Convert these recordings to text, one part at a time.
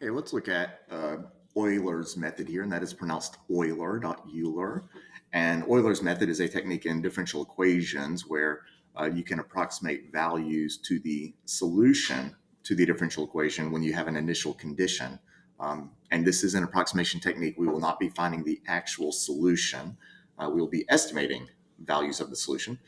Okay, let's look at Euler's method here, and that is pronounced Euler, not Euler. And Euler's method is a technique in differential equations where you can approximate values to the solution to the differential equation when you have an initial condition. And this is an approximation technique. We will not be finding the actual solution. We will be estimating values of the solution.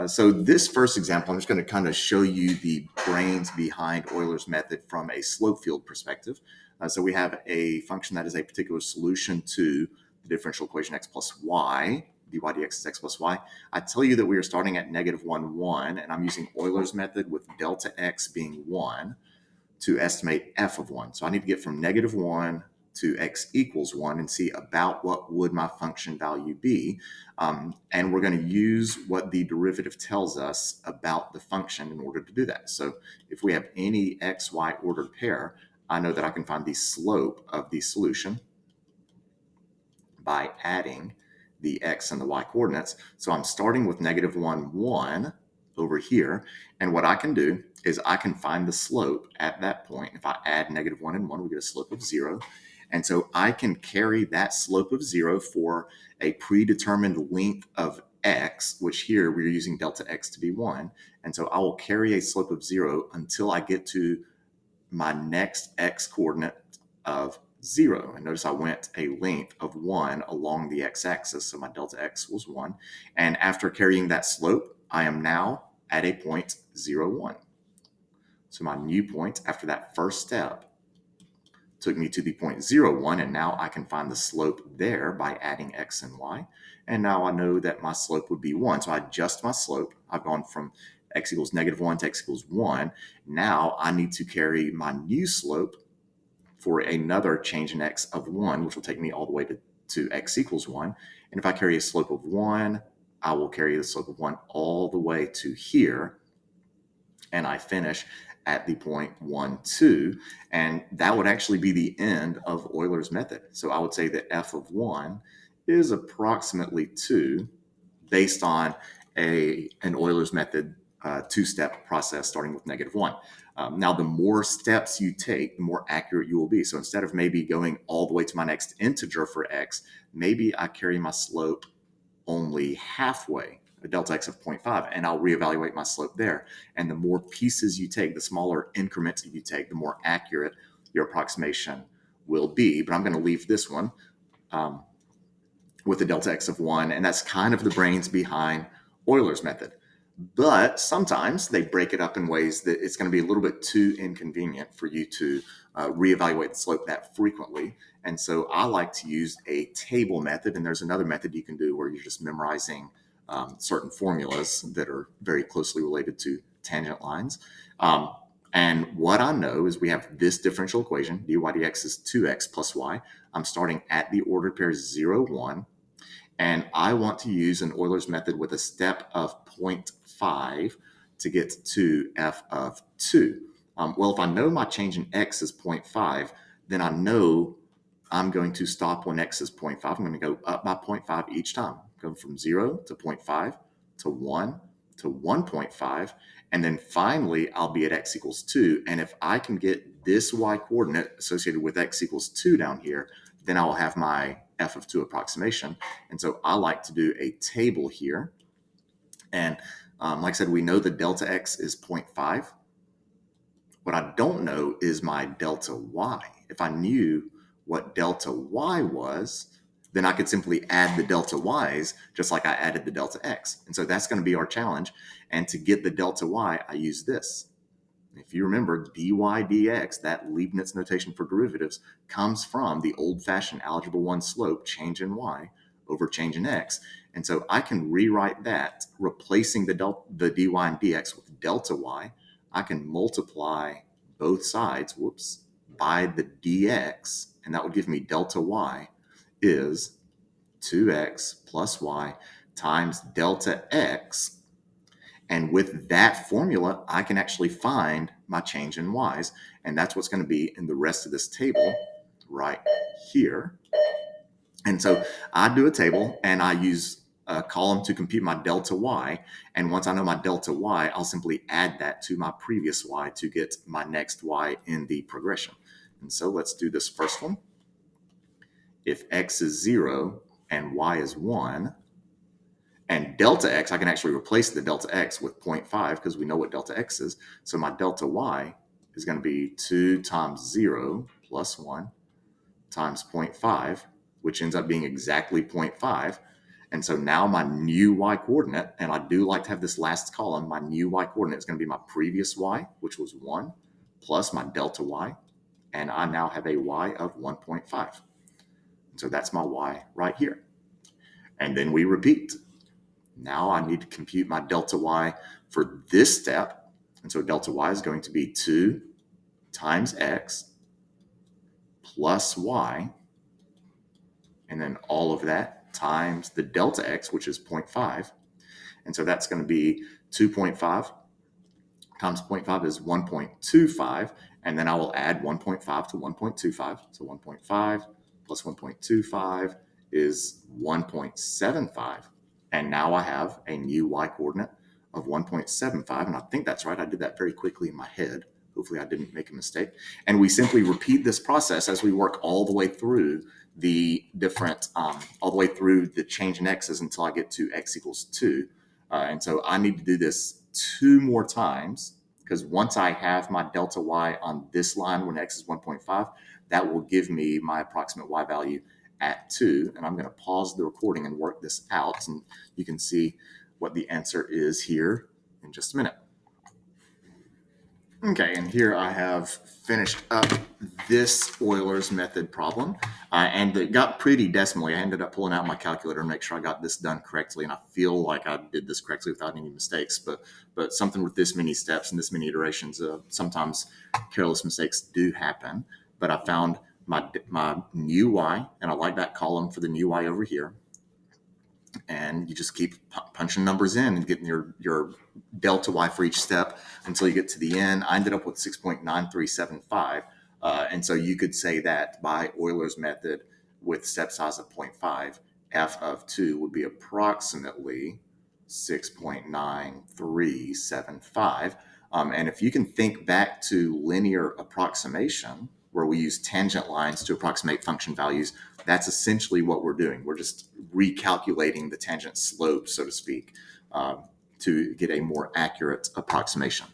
So this first example, I'm just going to kind of show you the brains behind Euler's method from a slope field perspective. So we have a function that is a particular solution to the differential equation x plus y, dy dx is x plus y. I tell you that we are starting at negative 1, 1, and I'm using Euler's method with delta x being 1 to estimate f of 1. So I need to get from negative 1 to x equals 1 and see about what would my function value be. And we're going to use what the derivative tells us about the function in order to do that. So if we have any xy ordered pair, I know that I can find the slope of the solution by adding the x and the y coordinates. So I'm starting with negative 1, 1 over here. And what I can do is I can find the slope at that point. If I add negative 1 and 1, we get a slope of 0. And so I can carry that slope of 0 for a predetermined length of x, which here we're using delta x to be 1. And so I will carry a slope of 0 until I get to my next x coordinate of 0. And notice I went a length of 1 along the x-axis, so my delta x was 1. And after carrying that slope, I am now at a point 0, 1. So my new point after that first step took me to the point 0, 1, and now I can find the slope there by adding x and y. And now I know that my slope would be 1. So I adjust my slope. I've gone from x equals negative 1 to x equals 1. Now I need to carry my new slope for another change in x of 1, which will take me all the way to x equals 1. And if I carry a slope of 1, I will carry the slope of 1 all the way to here. And I finish at the point 1, 2. And that would actually be the end of Euler's method. So I would say that f of 1 is approximately 2 based on an Euler's method two-step process starting with negative 1. Now, the more steps you take, the more accurate you will be. So instead of maybe going all the way to my next integer for x, maybe I carry my slope only halfway, a delta x of 0.5, and I'll reevaluate my slope there. And the more pieces you take, the smaller increments you take, the more accurate your approximation will be. But I'm going to leave this one with a delta x of 1, and that's kind of the brains behind Euler's method. But sometimes they break it up in ways that it's going to be a little bit too inconvenient for you to reevaluate the slope that frequently. And so I like to use a table method. And there's another method you can do where you're just memorizing certain formulas that are very closely related to tangent lines. And what I know is we have this differential equation, dy dx is 2x plus y. I'm starting at the ordered pair 0, 1. And I want to use an Euler's method with a step of 0.5 to get to f of 2. Well, if I know my change in x is 0.5, then I know I'm going to stop when x is 0.5. I'm going to go up by 0.5 each time, go from 0 to 0.5 to 1 to 1.5. And then finally, I'll be at x equals 2. And if I can get this y coordinate associated with x equals 2 down here, then I will have my f of 2 approximation. And so I like to do a table here. And like I said, we know the delta x is 0.5. What I don't know is my delta y. If I knew what delta y was, then I could simply add the delta y's just like I added the delta x. And so that's going to be our challenge. And to get the delta y, I use this. If you remember, dy dx, that Leibniz notation for derivatives, comes from the old-fashioned algebra 1 slope, change in y over change in x. And so I can rewrite that, replacing the dy and dx with delta y. I can multiply both sides, by the dx, and that would give me delta y is 2x plus y times delta x. And with that formula, I can actually find my change in y's. And that's what's going to be in the rest of this table right here. And so I do a table and I use a column to compute my delta y. And once I know my delta y, I'll simply add that to my previous y to get my next y in the progression. And so let's do this first one. If x is 0 and y is 1, and delta x, I can actually replace the delta x with 0.5 because we know what delta x is. So my delta y is going to be 2 times 0 plus 1 times 0.5, which ends up being exactly 0.5. And so now my new y coordinate, and I do like to have this last column, my new y coordinate is going to be my previous y, which was 1, plus my delta y, and I now have a y of 1.5. So that's my y right here. And then we repeat. Now I need to compute my delta y for this step. And so delta y is going to be 2 times x plus y, and then all of that times the delta x, which is 0.5. And so that's going to be 2.5 times 0.5 is 1.25. And then I will add 1.5 to 1.25. So 1.5 plus 1.25 is 1.75. And now I have a new y coordinate of 1.75. And I think that's right. I did that very quickly in my head. Hopefully I didn't make a mistake. And we simply repeat this process as we work all the way through the different, all the way through the change in x's until I get to x equals 2. And so I need to do this 2 more times, because once I have my delta y on this line when x is 1.5, that will give me my approximate y value at 2. And I'm going to pause the recording and work this out, and you can see what the answer is here in just a minute. Okay, and here I have finished up this Euler's method problem, and it got pretty decimally. I ended up pulling out my calculator to make sure I got this done correctly, and I feel like I did this correctly without any mistakes, but something with this many steps and this many iterations, sometimes careless mistakes do happen. But I found my new y, and I like that column for the new y over here. And you just keep punching numbers in and getting your delta y for each step until you get to the end. I ended up with 6.9375. And so you could say that by Euler's method with step size of 0.5, f of 2 would be approximately 6.9375. And if you can think back to linear approximation, where we use tangent lines to approximate function values, that's essentially what we're doing. We're just recalculating the tangent slope, so to speak, to get a more accurate approximation.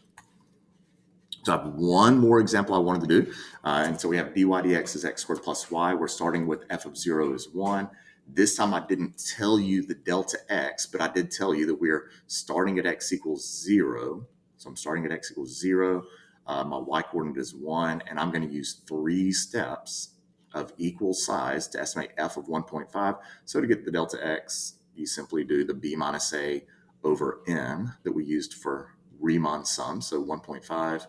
So I have one more example I wanted to do. And so we have dy dx is x squared plus y. We're starting with f of 0 is 1. This time I didn't tell you the delta x, but I did tell you that we're starting at x equals 0. So I'm starting at x equals 0. My y coordinate is 1, and I'm going to use 3 steps of equal size to estimate f of 1.5. So to get the delta x, you simply do the b minus a over n that we used for Riemann sum. So 1.5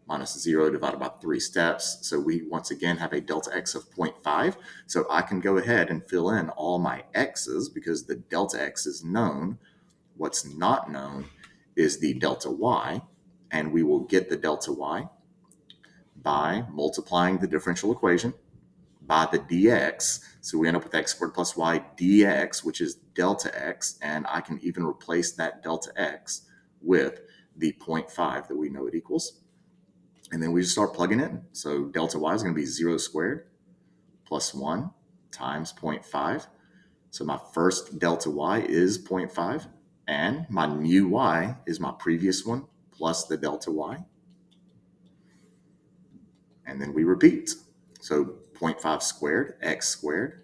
minus 0 divided by 3 steps. So we once again have a delta x of 0.5. So I can go ahead and fill in all my x's because the delta x is known. What's not known is the delta y, and we will get the delta y by multiplying the differential equation by the dx. So we end up with x squared plus y dx, which is delta x, and I can even replace that delta x with the 0.5 that we know it equals. And then we just start plugging in. So delta y is going to be 0 squared plus 1 times 0.5. So my first delta y is 0.5, and my new y is my previous one plus the delta y. And then we repeat. So 0.5 squared, x squared,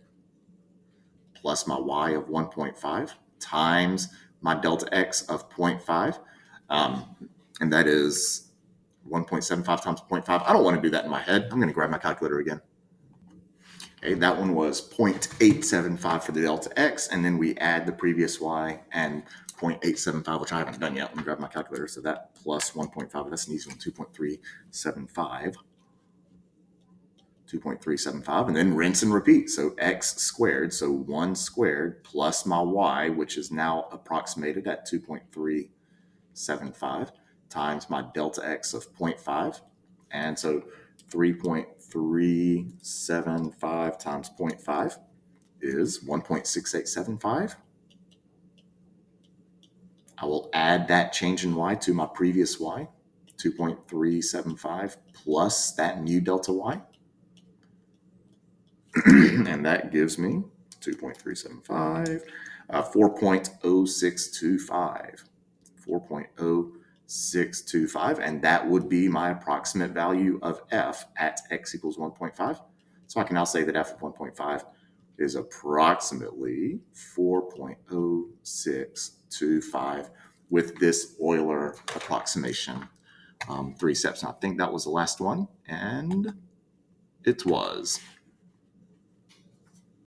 plus my y of 1.5 times my delta x of 0.5. And that is 1.75 times 0.5. I don't want to do that in my head. I'm going to grab my calculator again. Okay, that one was 0.875 for the delta x, and then we add the previous y and 0.875, which I haven't done yet. Let me grab my calculator. So that plus 1.5, that's an easy one, 2.375. 2.375, and then rinse and repeat. So x squared, so 1 squared plus my y, which is now approximated at 2.375, times my delta x of 0.5. And so 3.375 times 0.5 is 1.6875. I will add that change in y to my previous y. 2.375 plus that mu delta y. And that gives me 2.375, 4.0625. 4.0625, and that would be my approximate value of f at x equals 1.5. So I can now say that f of 1.5 is approximately 4.0625 with this Euler approximation. 3 steps. And I think that was the last one, and it was.